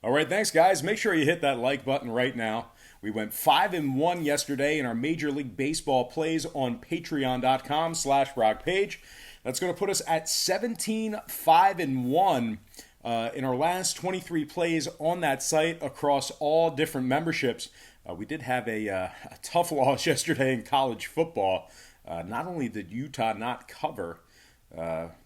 All right, thanks, guys. Make sure you hit that like button right now. We went 5-1 yesterday in our Major League Baseball plays on patreon.com/brockpage. That's going to put us at 17-5-1 in our last 23 plays on that site across all different memberships. We did have a tough loss yesterday in college football. Not only did Utah not cover,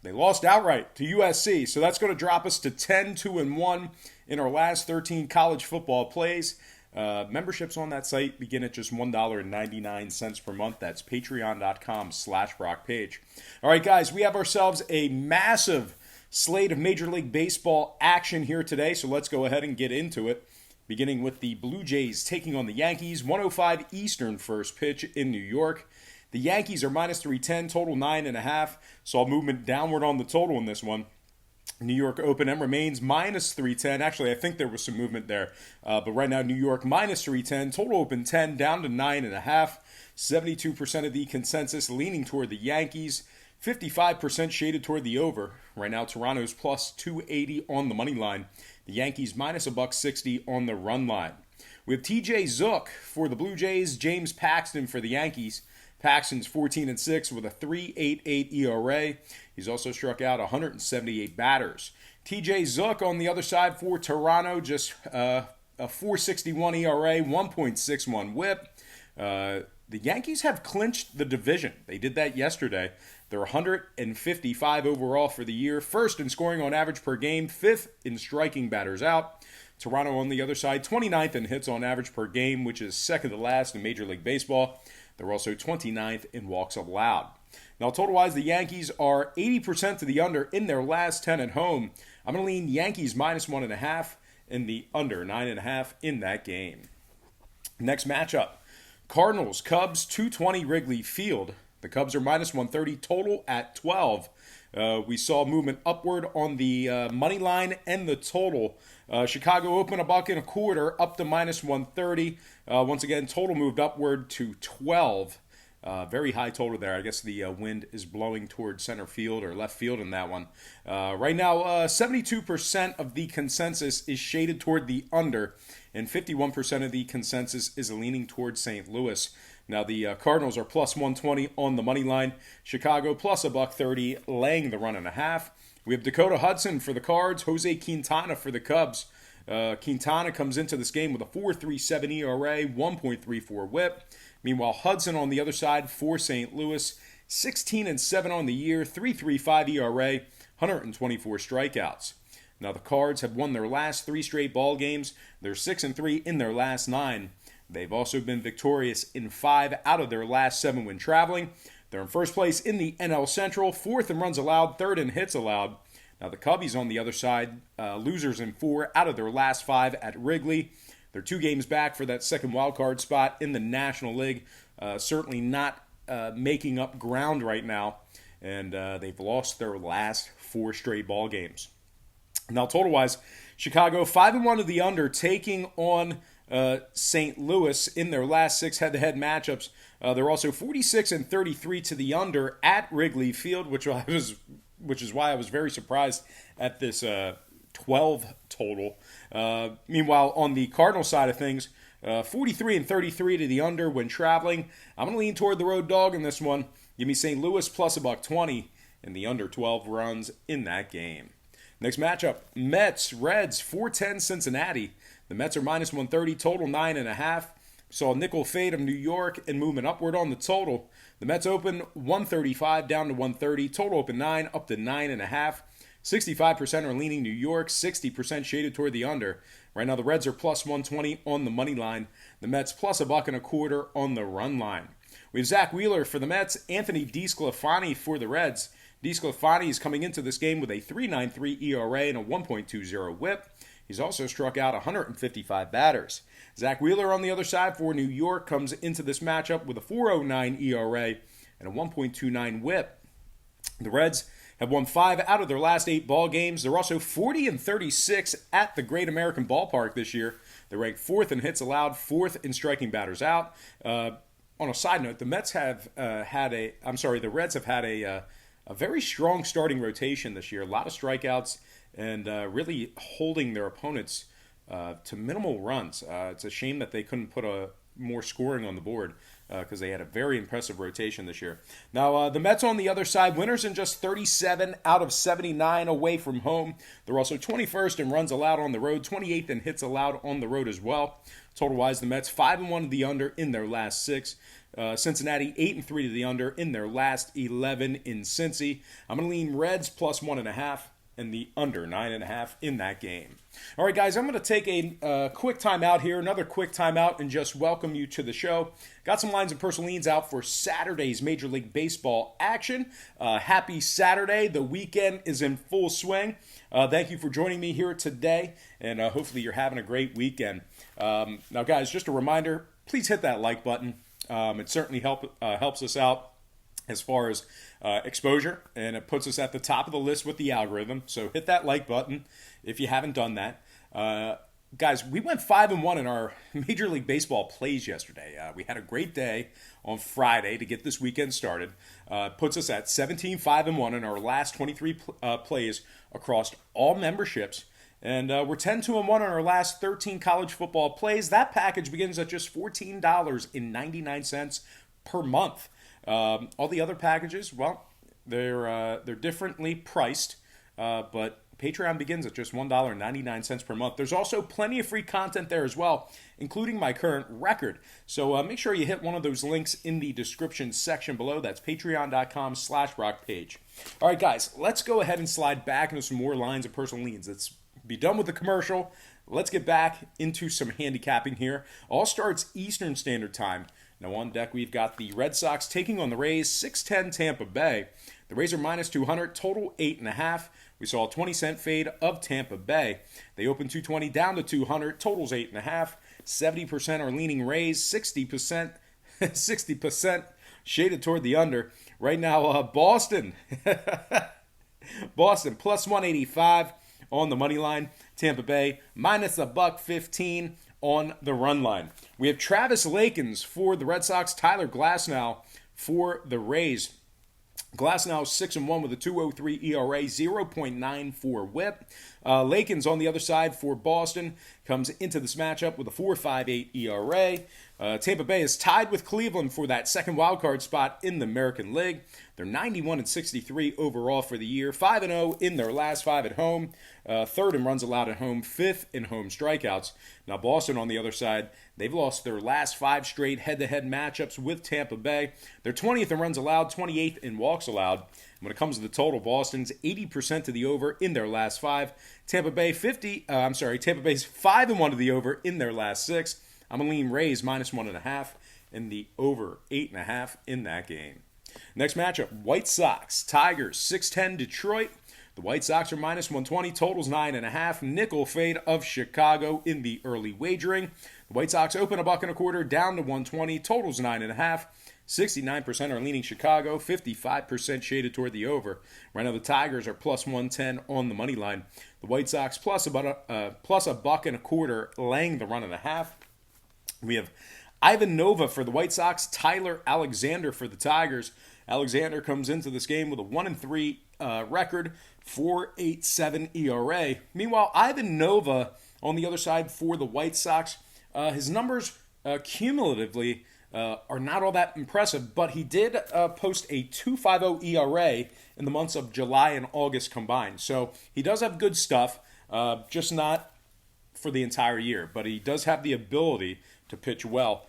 they lost outright to USC. So that's going to drop us to 10-2-1 in our last 13 college football plays. Memberships on that site begin at just $1.99 per month. That's patreon.com/brockpage. All right, guys, we have ourselves a massive slate of Major League Baseball action here today. So let's go ahead and get into it. Beginning with the Blue Jays taking on the Yankees, 1:05 Eastern first pitch in New York. The Yankees are minus 310, total 9.5. Saw movement downward on the total in this one. New York open and remains minus 310. Actually, I think there was some movement there. But right now, New York minus 310. Total open 10, down to 9.5. 72% of the consensus leaning toward the Yankees. 55% shaded toward the over. Right now, Toronto's plus 280 on the money line. The Yankees minus $1.60 on the run line. We have TJ Zook for the Blue Jays. James Paxton for the Yankees. Paxton's 14-6 with a 3.88 ERA. He's also struck out 178 batters. TJ Zook on the other side for Toronto, just a 4.61 ERA, 1.61 WHIP. The Yankees have clinched the division. They did that yesterday. They're 155 overall for the year, first in scoring on average per game, fifth in striking batters out. Toronto on the other side, 29th in hits on average per game, which is second to last in Major League Baseball. They're also 29th in walks allowed. Now, total-wise, the Yankees are 80% to the under in their last 10 at home. I'm going to lean Yankees minus 1.5 and the under 9.5 in that game. Next matchup, Cardinals, Cubs, 220 Wrigley Field. The Cubs are minus 130, total at 12. We saw movement upward on the money line and the total. Chicago open $1.25 up to minus 130. Once again, total moved upward to 12. Very high total there. I guess the wind is blowing towards center field or left field in that one. Right now, 72% of the consensus is shaded toward the under, and 51% of the consensus is leaning toward St. Louis. Now, the Cardinals are plus 120 on the money line. Chicago plus $1.30, laying the run and a half. We have Dakota Hudson for the Cards, Jose Quintana for the Cubs. Quintana comes into this game with a 4.37 ERA, 1.34 WHIP. Meanwhile, Hudson on the other side for St. Louis, 16-7 on the year, 3.35 ERA, 124 strikeouts. Now, the Cards have won their last 3 straight ball games. They're 6-3 in their last 9. They've also been victorious in 5 out of their last 7 when traveling. They're in first place in the NL Central, 4th in runs allowed, 3rd in hits allowed. Now, the Cubbies on the other side, losers in 4 out of their last 5 at Wrigley. They're 2 games back for that second wildcard spot in the National League. Certainly not making up ground right now. And they've lost their last 4 straight ball games. Now, total-wise, Chicago 5-1 to the under, taking on St. Louis in their last 6 head-to-head matchups. They're also 46-33 to the under at Wrigley Field, which is why I was very surprised at this 12 total. Meanwhile, on the Cardinal side of things, 43-33 to the under when traveling. I'm going to lean toward the road dog in this one. Give me St. Louis plus $1.20 and the under 12 runs in that game. Next matchup, Mets, Reds, 410 Cincinnati. The Mets are minus 130, total 9.5. Saw a nickel fade of New York and movement upward on the total. The Mets open 135 down to 130, total open 9 up to 9.5. 65% are leaning New York, 60% shaded toward the under. Right now, the Reds are plus 120 on the money line. The Mets plus $1.25 on the run line. We have Zach Wheeler for the Mets, Anthony DeSclafani for the Reds. DeSclafani is coming into this game with a 3.93 ERA and a 1.20 WHIP. He's also struck out 155 batters. Zach Wheeler on the other side for New York comes into this matchup with a 4.09 ERA and a 1.29 WHIP. The Reds have won 5 out of their last 8 ball games. They're also 40-36 at the Great American Ballpark this year. They're ranked 4th in hits allowed, 4th in striking batters out. On a side note, the Reds have had a very strong starting rotation this year. A lot of strikeouts and really holding their opponents to minimal runs. It's a shame that they couldn't put more scoring on the board because they had a very impressive rotation this year. Now, the Mets on the other side, winners in just 37 out of 79 away from home. They're also 21st in runs allowed on the road, 28th in hits allowed on the road as well. Total-wise, the Mets 5-1 to the under in their last 6. Cincinnati 8-3 to the under in their last 11 in Cincy. I'm going to lean Reds plus 1.5 and the under 9.5 in that game. All right, guys, I'm going to take a quick timeout here, another quick timeout, and just welcome you to the show. Got some lines and personal leans out for Saturday's Major League Baseball action. Happy Saturday. The weekend is in full swing. Thank you for joining me here today, and hopefully you're having a great weekend. Now, guys, just a reminder, please hit that like button. It certainly helps us out as far as exposure, and it puts us at the top of the list with the algorithm. So hit that like button if you haven't done that. Guys, we went 5-1 in our Major League Baseball plays yesterday. We had a great day on Friday to get this weekend started. Puts us at 17-5-1 in our last 23 plays across all memberships. And we're 10-2-1 on our last 13 college football plays. That package begins at just $14.99 per month. All the other packages, well, they're differently priced, but Patreon begins at just $1.99 per month. There's also plenty of free content there as well, including my current record. So make sure you hit one of those links in the description section below. That's patreon.com/rockpage. All right, guys, let's go ahead and slide back into some more lines of personal leans. Let's be done with the commercial. Let's get back into some handicapping here. All starts Eastern Standard Time. Now on deck, we've got the Red Sox taking on the Rays, 6-10 Tampa Bay. The Rays are minus 200, total 8.5. We saw a 20-cent fade of Tampa Bay. They opened 220 down to 200, totals 8.5. 70% are leaning Rays, 60% shaded toward the under. Right now, Boston plus 185 on the money line. Tampa Bay minus $1.15 on the run line. We have Travis Lakins for the Red Sox, Tyler Glasnow for the Rays. Glasnow 6-1 with a 2.03 ERA, 0.94 WHIP. Lakins on the other side for Boston comes into this matchup with a 4.58 ERA. Tampa Bay is tied with Cleveland for that second wildcard spot in the American League. They're 91-63 overall for the year, 5-0 in their last 5 at home, third in runs allowed at home, fifth in home strikeouts. Now Boston on the other side, they've lost their last 5 straight head-to-head matchups with Tampa Bay. They're 20th in runs allowed, 28th in walks allowed. When it comes to the total, Boston's 80% to the over in their last 5. Tampa Bay's 5-1 to the over in their last 6. I'm going to lean Rays minus 1.5 and the over 8.5 in that game. Next matchup, White Sox, Tigers, 6-10 Detroit. The White Sox are minus 120, totals 9.5. Nickel fade of Chicago in the early wagering. The White Sox open $1.25 down to 120, totals 9.5. 69% are leaning Chicago, 55% shaded toward the over. Right now the Tigers are plus 110 on the money line. The White Sox plus $1.25 laying the run and a half. We have Ivan Nova for the White Sox, Tyler Alexander for the Tigers. Alexander comes into this game with a 1-3 record, 4.87 ERA. Meanwhile, Ivan Nova on the other side for the White Sox, his numbers cumulatively are not all that impressive, but he did post a 2.50 ERA in the months of July and August combined. So he does have good stuff, just not for the entire year, but he does have the ability to pitch well.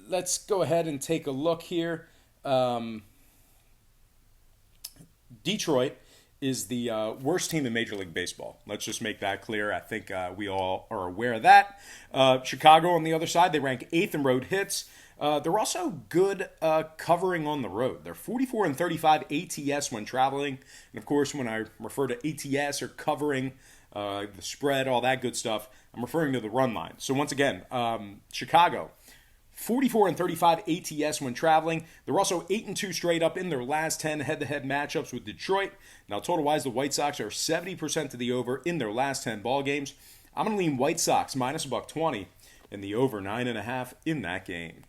Let's go ahead and take a look here. Detroit is the worst team in Major League Baseball. Let's just make that clear. I think we all are aware of that. Chicago on the other side, they rank 8th in road hits. They're also good covering on the road. They're 44-35 ATS when traveling. And of course, when I refer to ATS or covering the spread, all that good stuff, I'm referring to the run line. So once again, Chicago, 44-35 ATS when traveling. They're also 8-2 straight up in their last 10 head-to-head matchups with Detroit. Now, total-wise, the White Sox are 70% to the over in their last 10 ball games. I'm going to lean White Sox minus $1.20 and the over 9.5 in that game.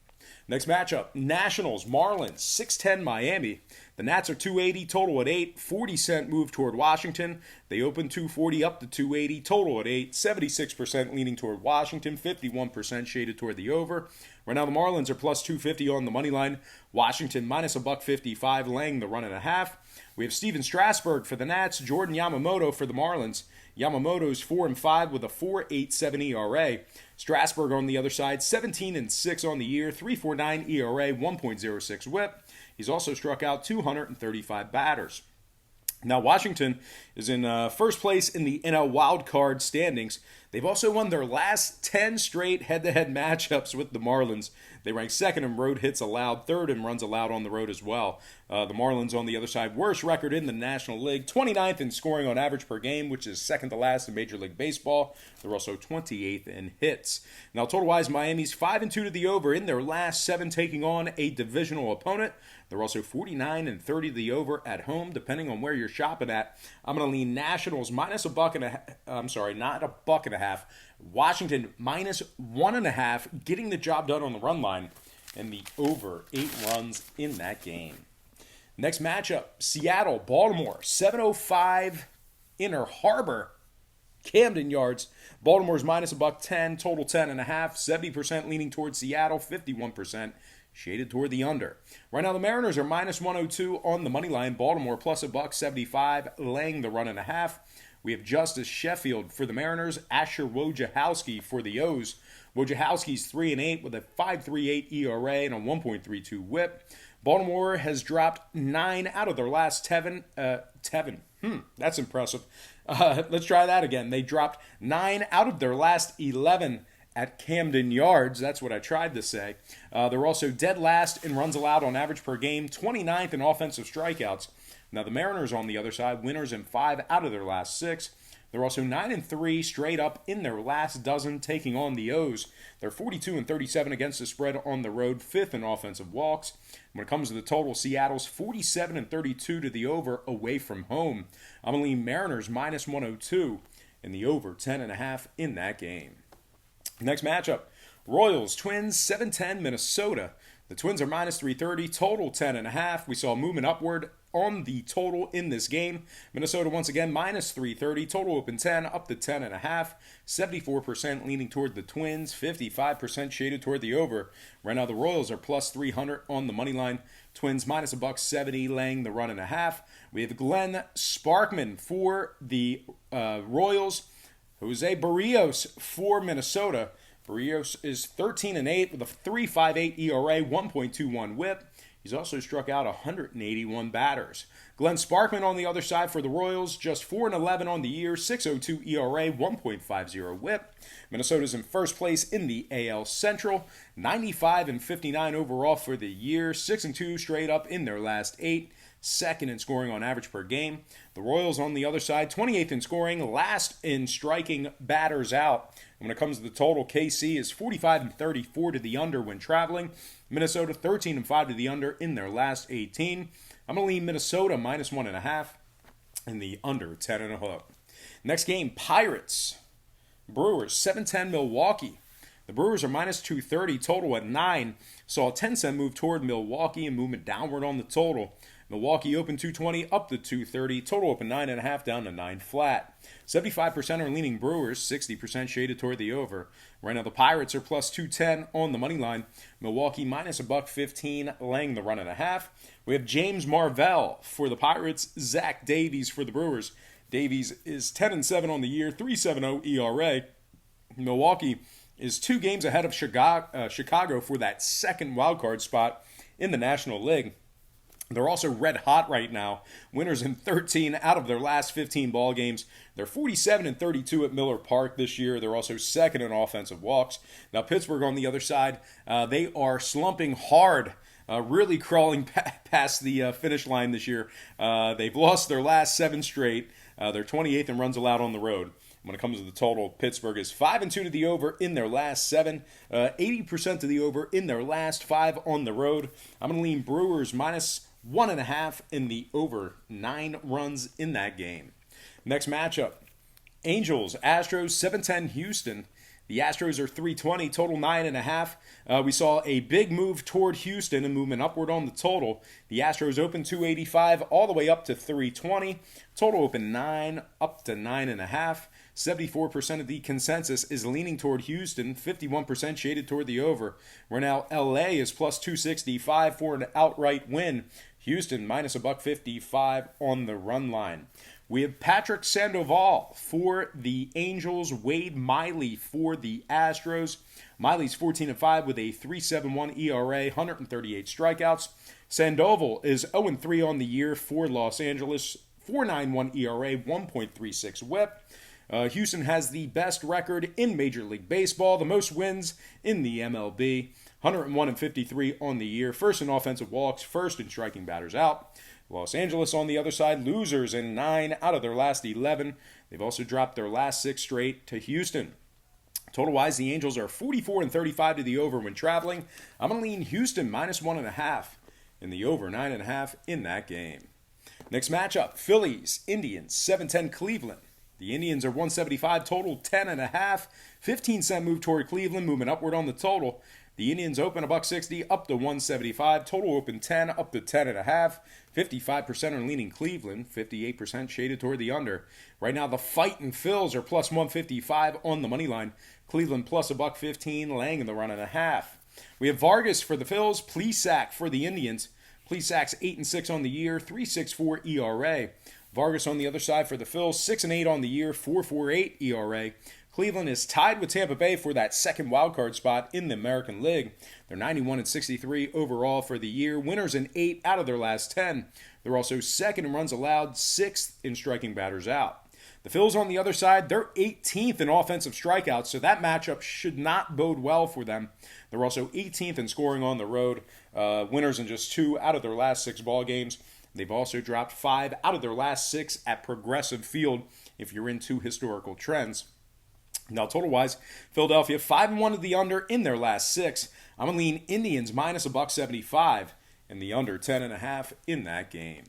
Next matchup, Nationals, Marlins, 610 Miami. The Nats are 280, total at 8, 40-cent move toward Washington. They open 240 up to 280, total at 8, 76% leaning toward Washington, 51% shaded toward the over. Right now the Marlins are plus 250 on the money line. Washington minus a $1.55, laying the run and a half. We have Steven Strasburg for the Nats, Jordan Yamamoto for the Marlins. Yamamoto's 4-5 with a 4.87 ERA. Strasburg on the other side, 17-6 on the year, 3.49 ERA, 1.06 WHIP. He's also struck out 235 batters. Now, Washington is in first place in the NL wildcard standings. They've also won their last 10 straight head-to-head matchups with the Marlins. They rank second in road hits allowed, third in runs allowed on the road as well. The Marlins on the other side, worst record in the National League, 29th in scoring on average per game, which is second to last in Major League Baseball. They're also 28th in hits. Now, total-wise, Miami's 5-2 to the over in their last 7 taking on a divisional opponent. They're also 49-30 to the over at home, depending on where you're shopping at. I'm going to lean Nationals minus a buck and a half. I'm sorry, not a buck and a half. Washington minus 1.5, getting the job done on the run line, and the over 8 runs in that game. Next matchup, Seattle, Baltimore, 7:05 Inner Harbor, Camden Yards. Baltimore's minus a $1.10, total 10.5, 70% leaning towards Seattle, 51% shaded toward the under. Right now the Mariners are minus 102 on the money line. Baltimore plus a $1.75, laying the run and a half. We have Justice Sheffield for the Mariners, Asher Wojciechowski for the O's. Wojciechowski's 3-8 with a 5.38 ERA and a 1.32 WHIP. Baltimore has dropped 9 out of their last 7. That's impressive. Let's try that again. They dropped 9 out of their last 11 at Camden Yards. That's what I tried to say. They're also dead last in runs allowed on average per game, 29th in offensive strikeouts. Now the Mariners on the other side, winners in 5 out of their last 6. They're also 9-3 straight up in their last dozen taking on the O's. They're 42-37 against the spread on the road, 5th in offensive walks. When it comes to the total, Seattle's 47-32 to the over away from home. I'm going to lean Mariners minus 102 and the over 10.5 in that game. Next matchup, Royals, Twins, 7-10 Minnesota. The Twins are minus 330, total 10.5. We saw movement upward on the total in this game. Minnesota once again minus 330, total open 10, up to 10.5. 74% leaning toward the Twins, 55% shaded toward the over. Right now the Royals are plus 300 on the money line. Twins minus a $1.70, laying the run and a half. We have Glenn Sparkman for the Royals. Jose Barrios for Minnesota. Barrios is 13-8 with a 3.58 ERA, 1.21 WHIP. He's also struck out 181 batters. Glenn Sparkman on the other side for the Royals, just 4-11 on the year, 6.02 ERA, 1.50 WHIP. Minnesota's in first place in the AL Central, 95-59 overall for the year, 6-2 straight up in their last 8. Second in scoring on average per game. The Royals on the other side, 28th in scoring, last in striking batters out. And when it comes to the total, KC is 45-34 to the under when traveling. Minnesota 13-5 to the under in their last 18. I'm going to lean Minnesota minus 1.5 and the under 10.5. Next game, Pirates. Brewers, 7-10 Milwaukee. The Brewers are minus 230, total at 9. Saw a 10-cent move toward Milwaukee and movement downward on the total. Milwaukee opened 220 up to 230, total open 9.5 down to 9 flat. 75% are leaning Brewers, 60% shaded toward the over. Right now the Pirates are plus 210 on the money line. Milwaukee minus a $1.15, laying the run and a half. We have James Marvell for the Pirates, Zach Davies for the Brewers. Davies is 10-7 on the year, 3.70 ERA. Milwaukee is 2 games ahead of Chicago for that second wildcard spot in the National League. They're also red hot right now. Winners in 13 out of their last 15 ball games. They're 47-32 at Miller Park this year. They're also second in offensive walks. Now Pittsburgh on the other side, they are slumping hard, really crawling past the finish line this year. They've lost their last 7 straight. They're 28th in runs allowed on the road. When it comes to the total, Pittsburgh is 5-2 to the over in their last 7, 80% to the over in their last 5 on the road. I'm going to lean Brewers minus 1.5 in the over 9 runs in that game. Next matchup, Angels, Astros, 7-10 Houston. The Astros are 320, total 9.5. We saw a big move toward Houston, a movement upward on the total. The Astros open 285 all the way up to 320. Total open 9 up to 9.5. 74% of the consensus is leaning toward Houston, 51% shaded toward the over. Right now, LA is plus 265 for an outright win. Houston minus $1.55 on the run line. We have Patrick Sandoval for the Angels, Wade Miley for the Astros. Miley's 14-5 with a 3.71 ERA, 138 strikeouts. Sandoval is 0-3 on the year for Los Angeles, 4.91 ERA, 1.36 WHIP. Houston has the best record in Major League Baseball, the most wins in the MLB, 101-53 on the year, first in offensive walks, first in striking batters out. Los Angeles on the other side, losers in 9 out of their last 11. They've also dropped their last 6 straight to Houston. Total-wise, the Angels are 44-35 to the over when traveling. I'm going to lean Houston minus 1.5 in the over 9.5 in that game. Next matchup, Phillies, Indians, 7-10 Cleveland. The Indians are 175, total 10.5. 15-cent move toward Cleveland, moving upward on the total. The Indians open $1.60 up to 175. Total open 10 up to 10.5. 55% are leaning Cleveland. 58% shaded toward the under. Right now, the fighting Phils are plus 155 on the money line. Cleveland plus $1.15, laying in the run and a half. We have Vargas for the Phils, Plesac for the Indians. Plesac's 8-6 on the year, 3.64 ERA. Vargas on the other side for the Phils, 6-8 on the year, 4.48 ERA. Cleveland is tied with Tampa Bay for that second wildcard spot in the American League. They're 91-63 overall for the year, winners in 8 out of their last 10. They're also second in runs allowed, 6th in striking batters out. The Phils on the other side, they're 18th in offensive strikeouts, so that matchup should not bode well for them. They're also 18th in scoring on the road, winners in just 2 out of their last 6 ball games. They've also dropped 5 out of their last 6 at Progressive Field, if you're into historical trends. Now, total-wise, Philadelphia 5-1 to the under in their last 6. I'm going to lean Indians minus $1.75 and the under 10.5 in that game.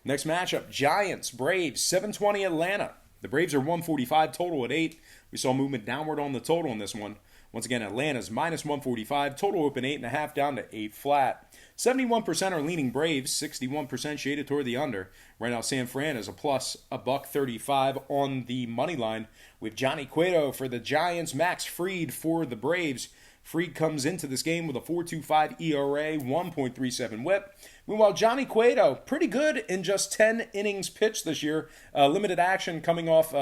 Next matchup, Giants, Braves, 720 Atlanta. The Braves are 145, total at 8. We saw movement downward on the total in this one. Once again, Atlanta's minus 145, total open 8.5 down to 8 flat. 71% are leaning Braves, 61% shaded toward the under. Right now, San Fran is a plus $1.35 on the money line with Johnny Cueto for the Giants, Max Fried for the Braves. Fried comes into this game with a 4.25 ERA, 1.37 WHIP. Meanwhile, Johnny Cueto, pretty good in just 10 innings pitched this year. Limited action coming off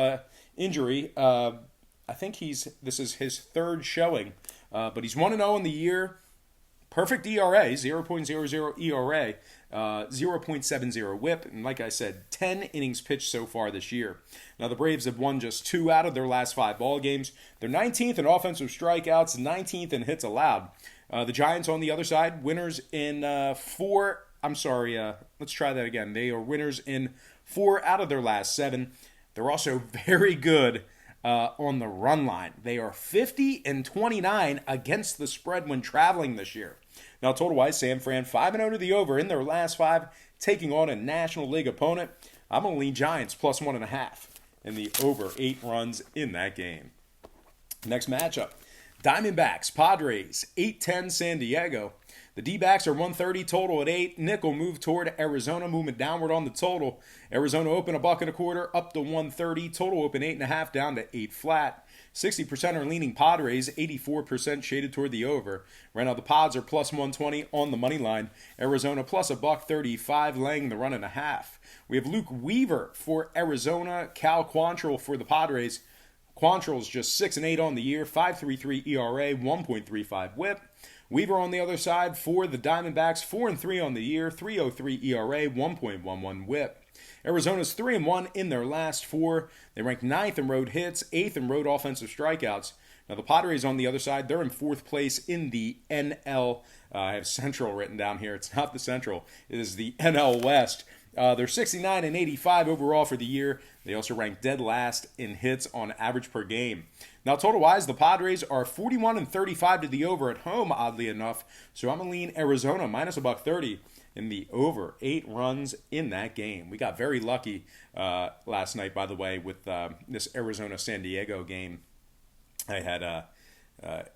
injury. I think this is his 3rd showing, but he's 1-0 in the year. Perfect ERA, 0.00 ERA, 0.70 WHIP, and like I said, 10 innings pitched so far this year. Now, the Braves have won just 2 out of their last 5 ball games. They're 19th in offensive strikeouts, 19th in hits allowed. The Giants on the other side, winners in let's try that again. They are winners in 4 out of their last 7. They're also very good on the run line. They are 50-29 against the spread when traveling this year. Now, total-wise, San Fran 5-0 to the over in their last 5, taking on a National League opponent. I'm going to lean Giants plus 1.5 in the over 8 runs in that game. Next matchup, Diamondbacks, Padres, 8-10 San Diego. The D-backs are 130, total at 8. Nickel move toward Arizona, movement downward on the total. Arizona open $1.25 up to 130, total open 8.5 down to 8 flat. 60% are leaning Padres, 84% shaded toward the over. Right now, the Pods are plus 120 on the money line. Arizona plus $1.35, laying the run and a half. We have Luke Weaver for Arizona, Cal Quantrill for the Padres. Quantrill's just 6-8 on the year, 5.33 ERA, 1.35 WHIP. Weaver on the other side for the Diamondbacks, 4-3 on the year, 3.03 ERA, 1.11 WHIP. Arizona's 3-1 in their last 4. They rank 9th in road hits, 8th in road offensive strikeouts. Now the Padres on the other side, they're in 4th place in the NL. I have Central written down here. It's not the Central. It is the NL West. They're 69-85 overall for the year. They also rank dead last in hits on average per game. Now, total-wise, the Padres are 41-35 to the over at home, oddly enough. So I'm going to lean Arizona minus $1.30 in the over 8 runs in that game. We got very lucky last night, by the way, with this Arizona-San Diego game. I had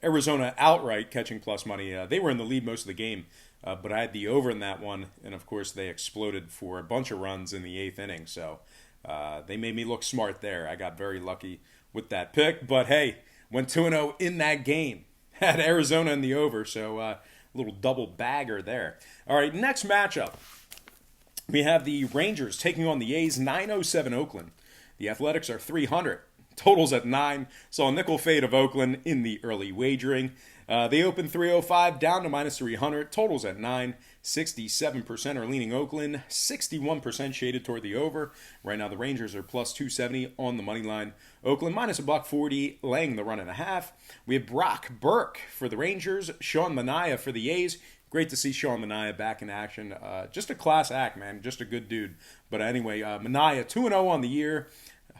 Arizona outright catching plus money. They were in the lead most of the game, but I had the over in that one, and of course they exploded for a bunch of runs in the eighth inning. So they made me look smart there. I got very lucky with that pick, but hey, went 2-0 in that game. Had Arizona in the over, so a little double bagger there. All right, next matchup. We have the Rangers taking on the A's, 907 Oakland. The Athletics are 300. Totals at 9. Saw a nickel fade of Oakland in the early wagering. They opened 305 down to minus 300. Totals at 9. 67% are leaning Oakland. 61% shaded toward the over. Right now the Rangers are plus 270 on the money line. Oakland minus $1.40, laying the run and a half. We have Brock Burke for the Rangers. Sean Manaea for the A's. Great to see Sean Manaea back in action. Just a class act, man. Just a good dude. But anyway, Manaea 2-0 on the year.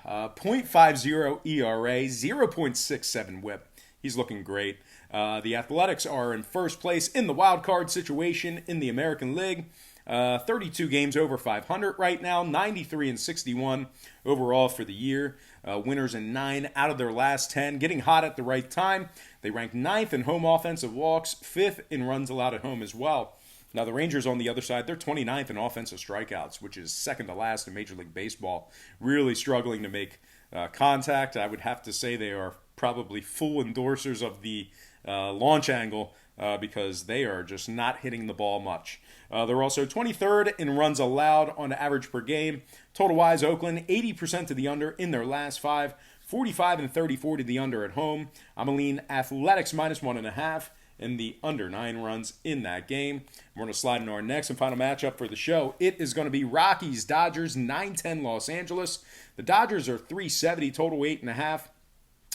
0.50 ERA, 0.67 whip. He's looking great. The Athletics are in first place in the wild card situation in the American League. 32 games over 500 right now, 93-61 overall for the year. Winners in 9 out of their last 10, getting hot at the right time. They rank 9th in home offensive walks, 5th in runs allowed at home as well. Now the Rangers on the other side, they're 29th in offensive strikeouts, which is second to last in Major League Baseball. Really struggling to make contact. I would have to say they are probably full endorsers of the launch angle because they are just not hitting the ball much. They're also 23rd in runs allowed on average per game. Total-wise, Oakland, 80% to the under in their last 5, 45-34 to the under at home. I'm going to lean Athletics minus 1.5 in the under 9 runs in that game. We're going to slide into our next and final matchup for the show. It is going to be Rockies, Dodgers, 910 Los Angeles. The Dodgers are 370, total 8.5.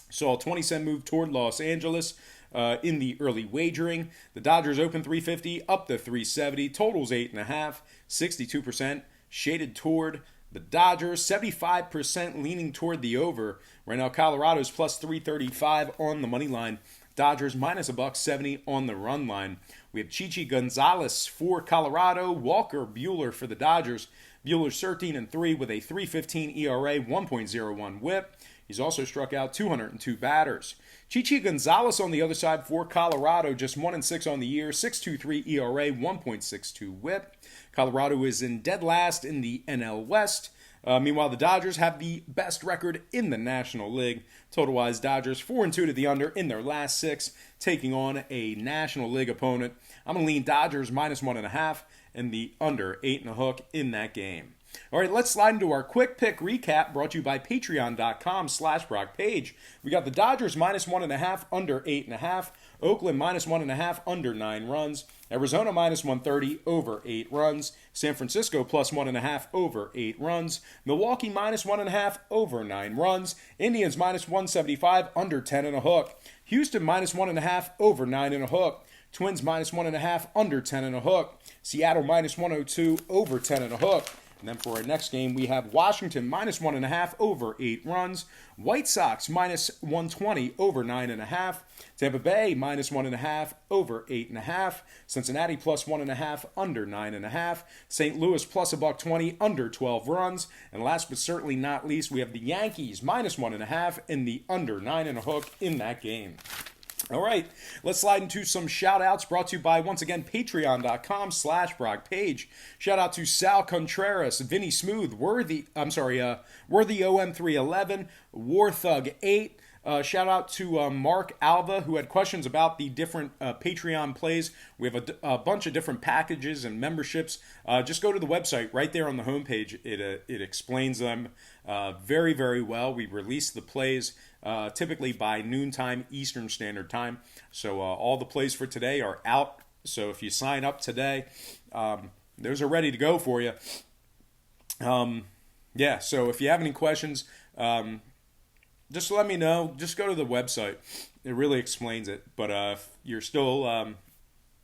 Saw a 20-cent move toward Los Angeles in the early wagering. The Dodgers open 350, up to 370, totals 8.5, 62% shaded toward the Dodgers, 75% leaning toward the over. Right now, Colorado's plus 335 on the money line. Dodgers minus $1.70 on the run line. We have Chichi Gonzalez for Colorado, Walker Buehler for the Dodgers. Buehler's 13-3 with a 3.15 ERA, 1.01 whip. He's also struck out 202 batters. Chichi Gonzalez on the other side for Colorado, just 1-6 on the year, 6.23 ERA, 1.62 whip. Colorado is in dead last in the NL West. Meanwhile, the Dodgers have the best record in the National League. Total-wise, Dodgers 4-2 to the under in their last 6, taking on a National League opponent. I'm going to lean Dodgers minus 1.5 and the under 8.5 in that game. All right, let's slide into our quick pick recap brought to you by patreon.com/BrockPage. We got the Dodgers minus 1.5, under 8.5. Oakland minus 1.5, under 9 runs. Arizona minus 130, over 8 runs. San Francisco plus 1.5, over 8 runs. Milwaukee minus 1.5, over 9 runs. Indians minus 175, under 10.5. Houston minus 1.5, over 9.5. Twins minus 1.5, under 10.5. Seattle minus 102, over 10.5. And then for our next game, we have Washington minus 1.5, over 8 runs. White Sox minus 120, over 9.5. Tampa Bay minus 1.5, over 8.5. Cincinnati plus 1.5, under 9.5. St. Louis plus $1.20, under 12 runs. And last but certainly not least, we have the Yankees minus 1.5 in the under 9.5 in that game. All right, let's slide into some shout-outs brought to you by, once again, patreon.com/BrockPage. Shout-out to Sal Contreras, Vinny Smooth, Worthy OM311, War Thug 8. Shout-out to Mark Alva, who had questions about the different Patreon plays. We have a bunch of different packages and memberships. Just go to the website. Right there on the homepage, it explains them very, very well. We release the plays typically by noontime Eastern Standard Time. So all the plays for today are out. So if you sign up today, those are ready to go for you. Yeah, so if you have any questions, just let me know. Just go to the website. It really explains it. But if you're still,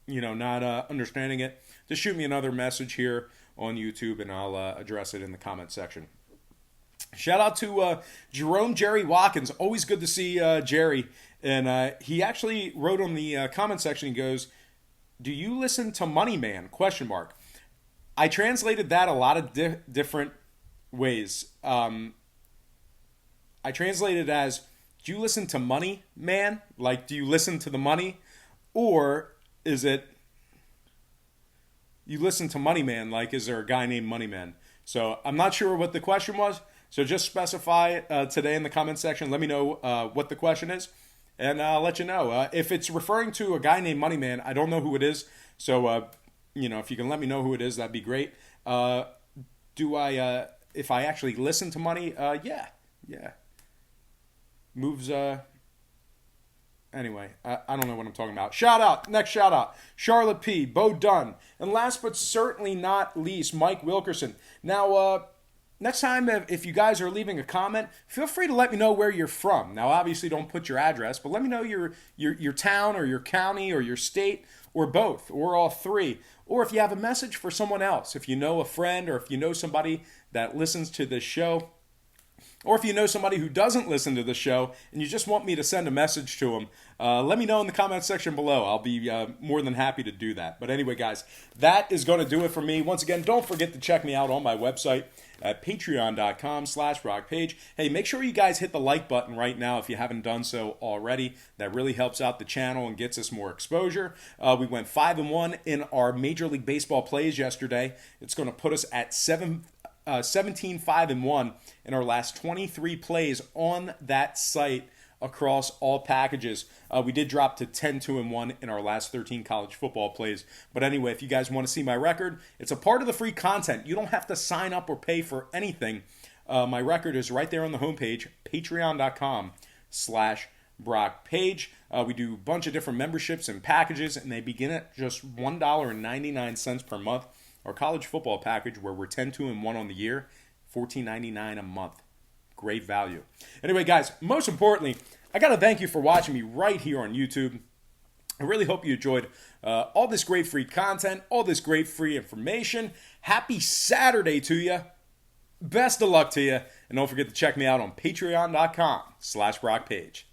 not understanding it, just shoot me another message here on YouTube, and I'll address it in the comment section. Shout out to Jerome Jerry Watkins. Always good to see Jerry. And he actually wrote on the comment section, he goes, "Do you listen to Money Man? Question mark. I translated that a lot of different ways. I translated it as, do you listen to Money Man? Like, do you listen to the money? Or is it you listen to Money Man? Like, is there a guy named Money Man? So I'm not sure what the question was. So just specify today in the comment section. Let me know what the question is, and I'll let you know. If it's referring to a guy named Money Man, I don't know who it is. So, if you can let me know who it is, that'd be great. If I actually listen to Money, yeah. Moves, anyway, I don't know what I'm talking about. Next shout out, Charlotte P, Bo Dunn, and last but certainly not least, Mike Wilkerson. Now, next time, if you guys are leaving a comment, feel free to let me know where you're from. Now, obviously, don't put your address, but let me know your town or your county or your state or both or all three. Or if you have a message for someone else, if you know a friend or if you know somebody that listens to this show, or if you know somebody who doesn't listen to the show and you just want me to send a message to them, let me know in the comment section below. I'll be more than happy to do that. But anyway, guys, that is going to do it for me. Once again, don't forget to check me out on my website at patreon.com/brockpage. Hey, make sure you guys hit the like button right now if you haven't done so already. That really helps out the channel and gets us more exposure. We went 5-1 in our Major League Baseball plays yesterday. It's going to put us at 17-5-1 in our last 23 plays on that site across all packages. We did drop to 10-2-1 in our last 13 college football plays. But anyway, if you guys want to see my record, it's a part of the free content. You don't have to sign up or pay for anything. My record is right there on the homepage, patreon.com/BrockPage. We do a bunch of different memberships and packages, and they begin at just $1.99 per month. Our college football package, where we're 10-2-1 on the year, $14.99 a month. Great value. Anyway, guys, most importantly, I got to thank you for watching me right here on YouTube. I really hope you enjoyed all this great free content, all this great free information. Happy Saturday to you. Best of luck to you. And don't forget to check me out on patreon.com/BrockPage.